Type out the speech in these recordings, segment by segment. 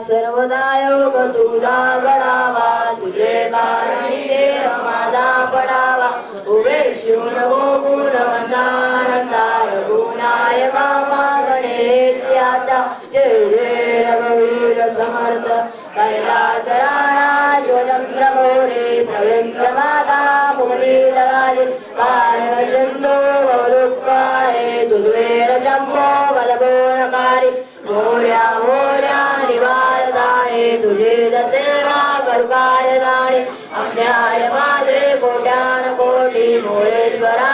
सर्वदा योग तुझा घडावा तुझे कारणी देह माझा पडावा उभे शिवण गोकुलवंता रघुनायका मागणे आता जय जय रघुवीर समर्थ कैलास राणा ज्वलंत्र मोरे प्रवेंद्र माता मुगली लगाले कारण सिंधू भवदुःखाये दुर्वेर चंपो बलबोनकारी मोर्या मोर्या निवार दाणे तुझे दसेवा करुकाय दाणे अज्ञाय माझे कोट्यान कोटी मोरेश्वरा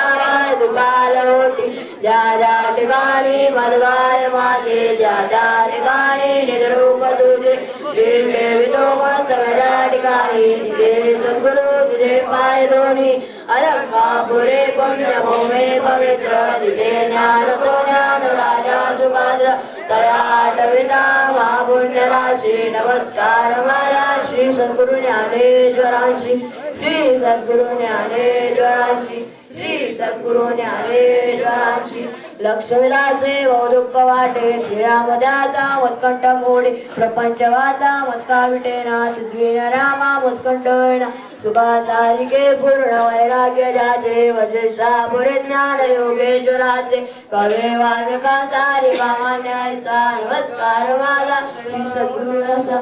दुकाल होती ज्या ज्या ठिकाणी मदगाय माझे ज्या ज्या ठिकाणी निजरूप तुझे देवितो सगळ्या ठिकाणी तिथे सद्गुरु तुझे पाय दोन्ही अलंकापुरे पुण्यभूमे पवित्र तिथे ज्ञान तो ज्ञान राजा सुखाद्र तया आठविता महापुण्य राशी नमस्कार मला श्री सद्गुरु ज्ञानेश्वरांशी श्री सद्गुरु ज्ञानेश्वरांशी श्री सद्गुरु ज्ञानेश्वरांशी लक्ष्मीदासे दुःख वाटे श्रीराम त्याचा मत्कंठ मोडी प्रपंच वाचा मस्का विटेना तुझविन रामा मत्कंठ होईना सुखा सारिके पूर्ण वैराग्य ज्याचे वशिष्ठा पुरे ज्ञान योगेश्वराचे कवे वाल्मिका सारी मान्य ऐसा नमस्कार माझा श्री सद्गुरु रसा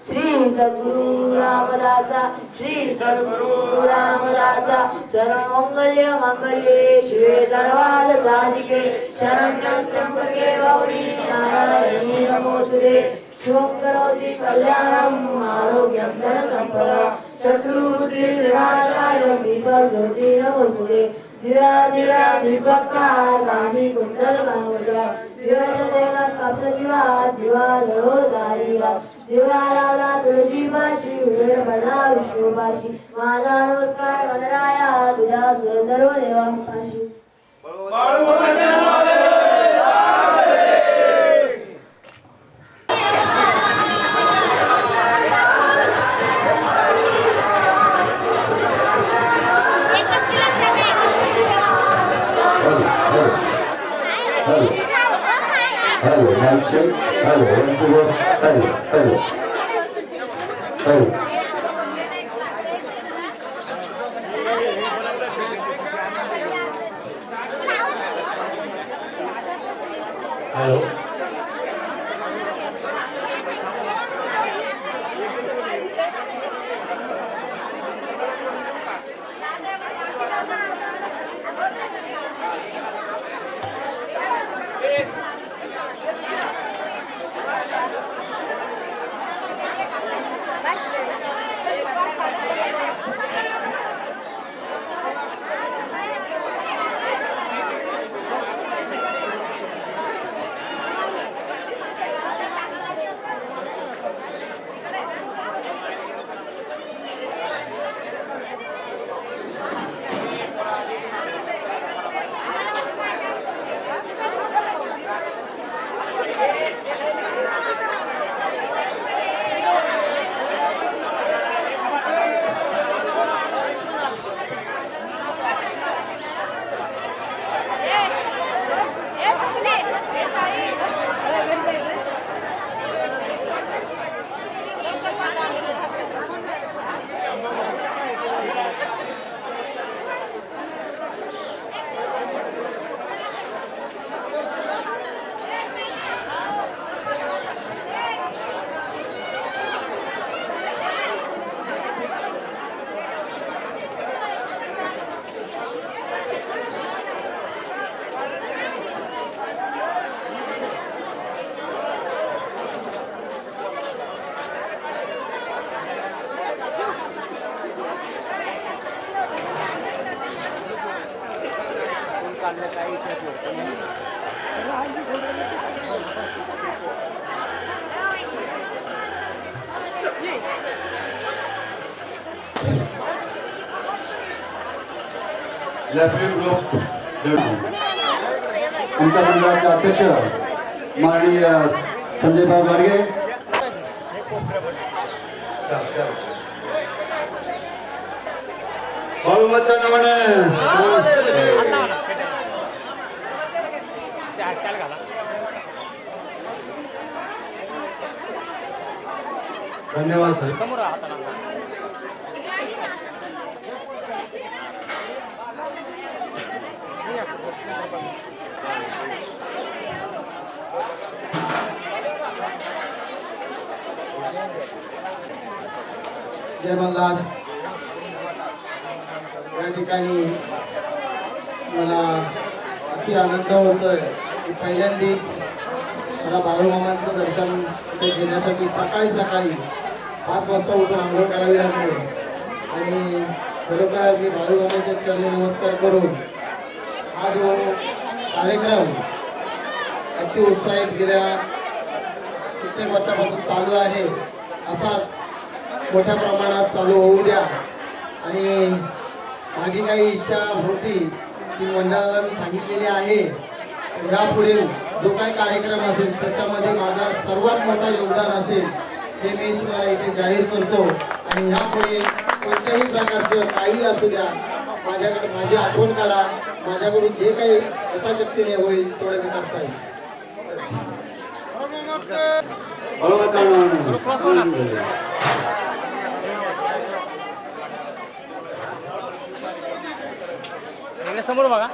श्री सद्गुरु रामदासा श्री सद्गुरु रामदासा सर्वमंगल्य मंगल्ये शिवे सर्वार्थ साधिके शरण्यं त्र्यंबके गौरी नारायणी नमोस्तुते शुभं करोति कल्याणं आरोग्यं धनसम्पदा शत्रुबुद्धि विनाशाय दीपज्योति नमोस्तुते दिव्या दिव्या दीपकार गाणी कुंडल गांगोजा दिव्याच्या तेलात कापसा जीवा दिवा जळो जारीला दिवा लावला तुळशी पाशी उजेड पडला विष्णूपाशी माझा नमस्कार गणराया तुझ्या सर्व देवांपाशी Hello, handshake. Hello, envelope. Hello, hello. Hello. Hello. आमच्या मंडळाचे अध्यक्ष माननीय संजय भाऊ गाडगे, धन्यवाद साहेब. जय मल्हार. या ठिकाणी मला अति आनंद होतोय की पहिल्यांदाच मला बाळूमामांचं दर्शन इथे घेण्यासाठी सकाळी 5 वाजता उठून आंघोळ करावी लागली आणि खरोखर मी बाळूमामांच्या चरणी नमस्कार करून हा जो कार्यक्रम अति उत्साहित गेल्या कित्येक वर्षापासून चालू आहे असाच मोठ्या प्रमाणात चालू होऊ द्या. आणि माझी काही इच्छा होती की मंडळाला मी सांगितलेली आहे यापुढील जो काही कार्यक्रम असेल त्याच्यामध्ये माझा सर्वात मोठा योगदान असेल हे मी तुम्हाला इथे जाहीर करतो. आणि यापुढे कोणत्याही प्रकारचं काही असू द्या माझ्याकडे माझी आठवण काढा. माझ्याकडून जे काही यथाशक्तीने होईल तेवढं मी करता येईल. समोर बघा.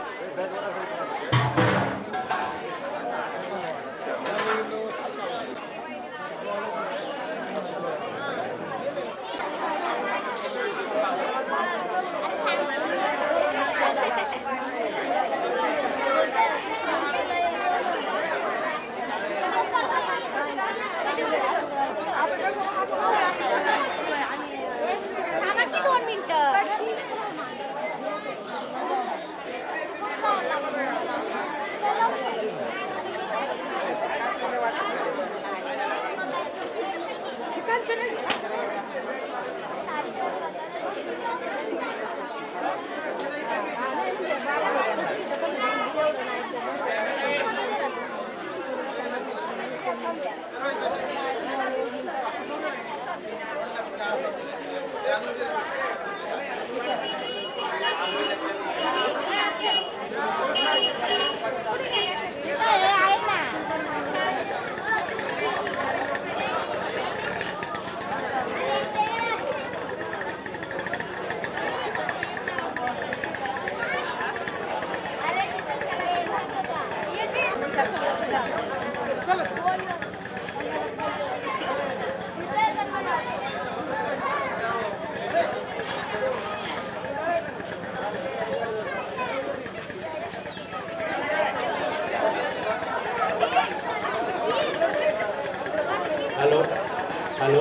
Hello hello.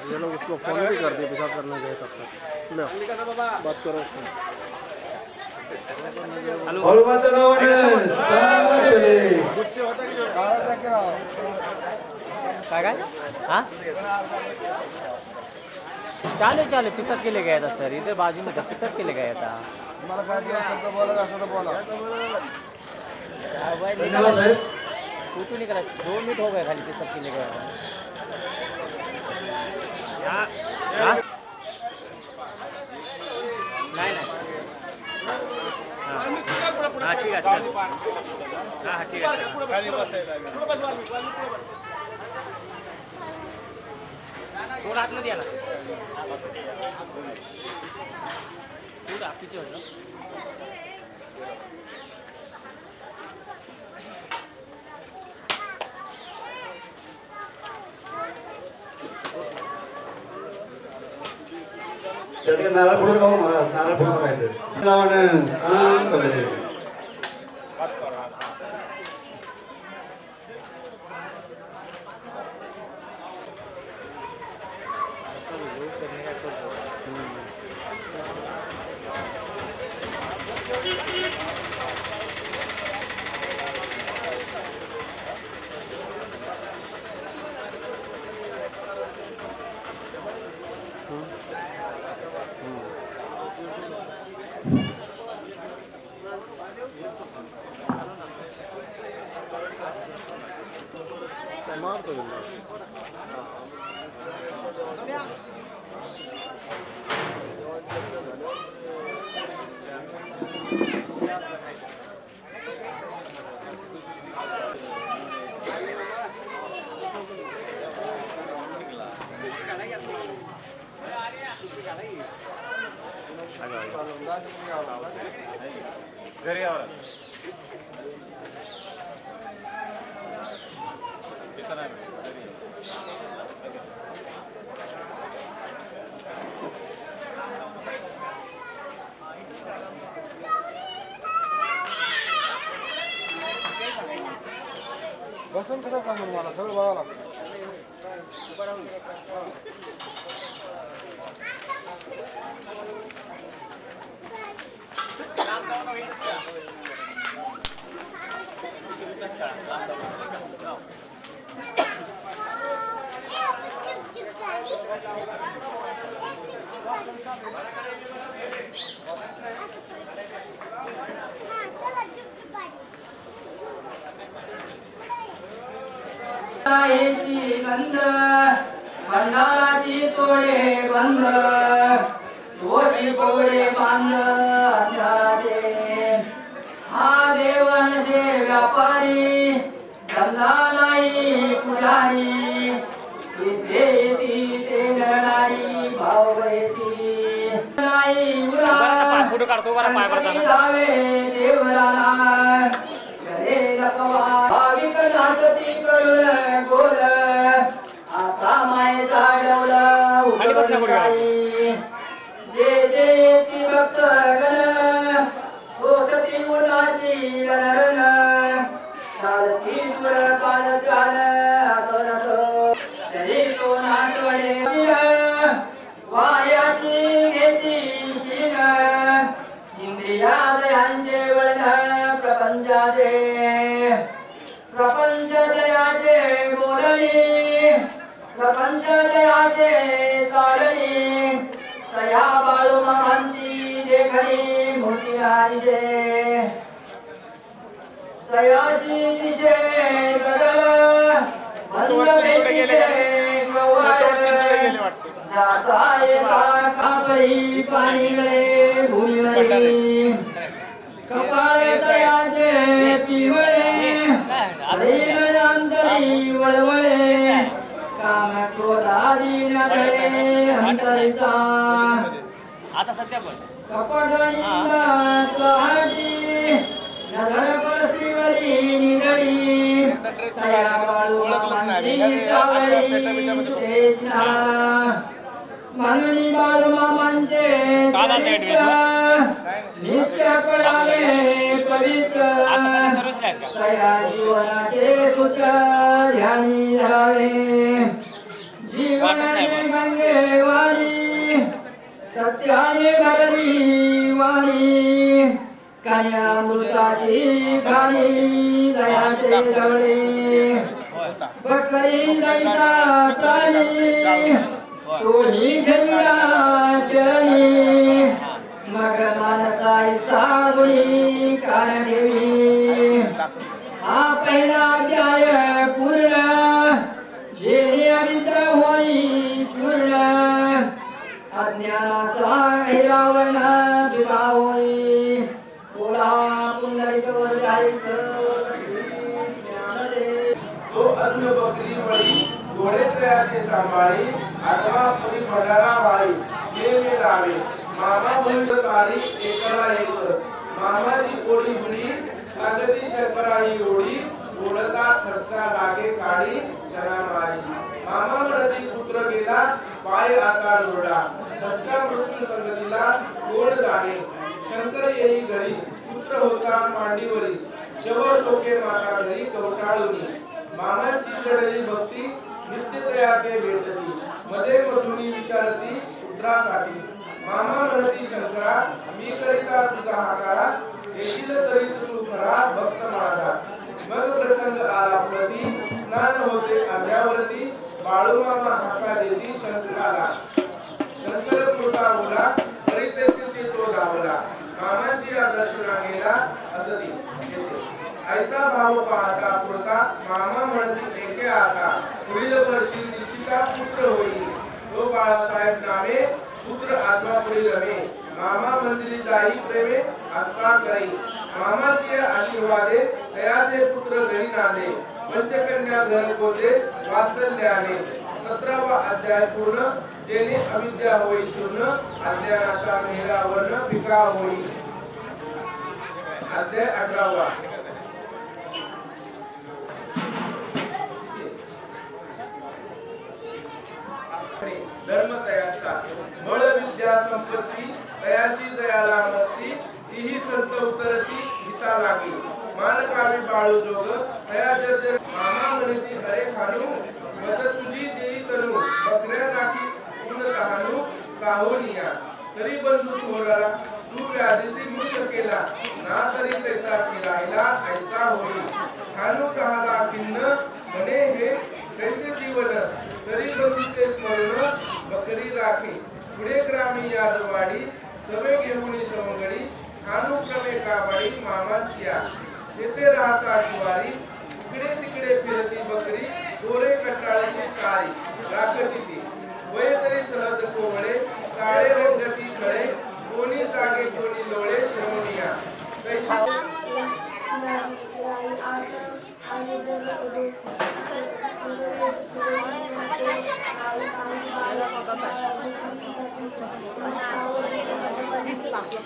ये लोग उसको फोन भी कर दिए पेशाब करने गए तब तक. लो बात करो उसको. बाळूमामांच्या नावाने काय काय हाँ चाले पिसक के लिए गया था सर. इधर बाजू में पिसक के लिए गया था. धन्यवाद साहेब. कुछ नहीं करा. 2 मिनट हो गए खाली पिसक के लिए गया था. नहीं हाँ ठीक है चल. हाँ ठीक है. थोड़ा हाथ में दिया ना. थोड़ा पीछे हो जाओ. त्याने नारळ फोडून खाऊ मला. नारळ फोडून खायचं नावाने काम करले. घरी यावं बसून कसं जमून मला सगळं बघावं लागतं. गंध भंडाराची तोडे बंद तोची कोडे बांध अंधाराचे हा देवांचे व्यापारी धंदा नाही पुजारी इथे तिथे लढाई भावरेची नाही उरा फोटो काढतो बरं पाय पडताना जावे देवराला भाविक नाचती करुण गोल आता माय झाडवलं जे जे ती भक्त गण सोसती उन्हाची रण चालती दूर पालत गाण असो नसो तरी तो नाचवडे वायाची घेती शिन इंद्रियात यांचे वळण प्रपंचाचे प्रपंच जयाचे बोलणी प्रपंच जयाचे चालणी तया बाळू मामांची देखणी मोठी दिशे तयाशी दिशे गडळ बंद भेटीचे कवाड जाता येता कापडी पाणीकडे भूमीवरी कपाळ तयाचे पिवळे अंतरी वळवळे काम क्रोधादी नकडे अंतरीचा आता सध्या पण कपडणींदा स्वाहाटी नगर परस्त्रीवरी निगडी सया बाळू मामांची चावडी सुदेशना म्हणून बाळू मामांचे नित्य पडावे पवित्र सया जीवनाचे सूत्र ध्यानी धरावे जीवनाने गंगे वाणी सत्याने भरली वाणी कन्यामृताची खाणी दयाचे जवळे बकरी जैसा प्राणी तोही ठेविला चरणी मग मानसाई सागुणी कान ठेवी हा पहिला अध्याय पूर्ण जे अवित होई चूर्ण अज्ञानाचा रावण तुला होई बोला पुंडलिक वर्गायिक तो अन्न बकरी वळी घोडे तयाचे सांभाळी आत्मा पुरी भंडारा वाळी हे मे लावे मामा भविष्य तारी एकला एक मामाची ओढी बुडी लागती शंकराही ओढी बोलता खसका लागे काढी चना मारी मामा म्हणती पुत्र गेला पाय आता जोडा खसका मृत्यू संगतीला कोण जाणे शंकर येई घरी पुत्र होता मांडीवरी शव शोके माता घरी कवटाळुनी मामाची जडली भक्ती नित्यतया ते भेटती मध्ये मधुनी विचारती पुत्रासाठी मामा म्हणती शंकरा मी करिता तुझा हाकारा येशील तरी तू खरा भक्त माझा मग प्रसंग आला प्रती स्नान होते आद्यावरती बाळू मामा हाका देती शंकराला शंकर पुरता बोला परितेचे तो धावला मामाची दर्शना गेला असती ऐसा भाव पाहता पुरता मामा म्हणती एके आता पुढील वर्षी निश्चिता पुत्र होईल तो बाळासाहेब नामे पुत्र आत्मा पुढील रमे मामा मंदिरी जाई प्रेमे आत्मा करी मामाचे आशीर्वादे तयाचे पुत्र घरी नांदे पंचकन्या घर कोदे वात्सल्याने 17वा अध्याय पूर्ण जेणे अविद्या होई चूर्ण अज्ञानाचा मेहरा वर्ण फिका होई अध्याय 18वा धर्म तयाचा बळ विद्या संपत्ती तयाची दयाला मस्ती तीही संत उतरती हिता लागी मान कावी बाळू जोग तया जर मामा म्हणती हरे खानू मत तुझी देई तनू बकऱ्या नाकी ऊन तहानू काहोनिया तरी बंधू थोरला तू व्याधीची मृत केला ना तरी तैसाची राहिला ऐसा होई खानू कहाला खिन्न म्हणे हे दैत्य जीवन तरी बंधुते स्मरण बकरी राखी पुढे ग्रामी यादवाडी सवे घेऊन सवंगडी खानू क्रमे काबाडी मामाच्या तेथे राहता शिवारी इकडे तिकडे फिरती बकरी दोरे कटाळाची कारी राखती ती वय तरी सहज कोवळे काळे रंगती खळे कोणी जागे कोणी लोळे श्रवणिया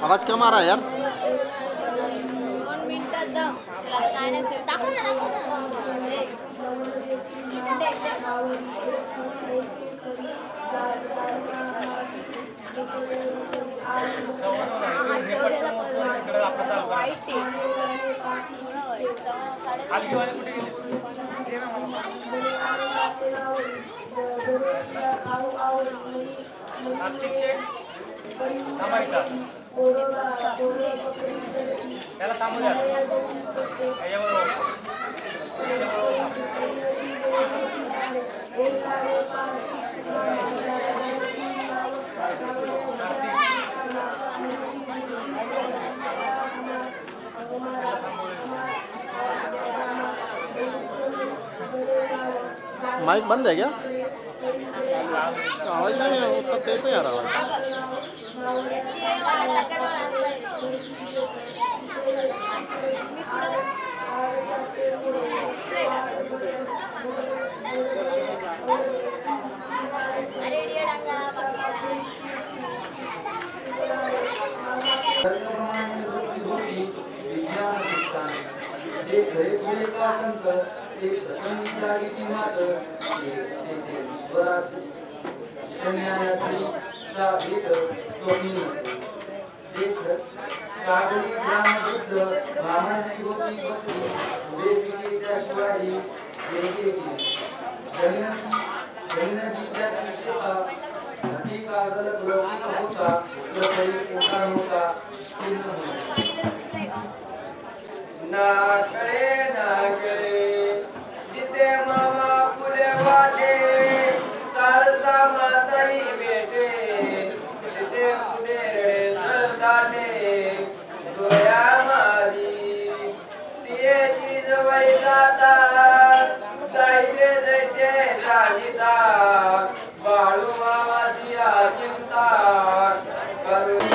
आवाज कम आ रहा है यार. 2 मिनिटात दम काय नाही दाखव ना वाईट त्याला थांबू द्या माइक बंद है क्या? आवाज नहीं है, उतना तेज नहीं आ रहा नाकडे नाकडे जिथे मामा फुले वाटे चालता म्हातारी भेटे तिथे कुदेरडे सरताटे डोळ्या माझी तियेची जवळी जातात जाईले जायचे जाणीतात बाळू मामाची चिंता करू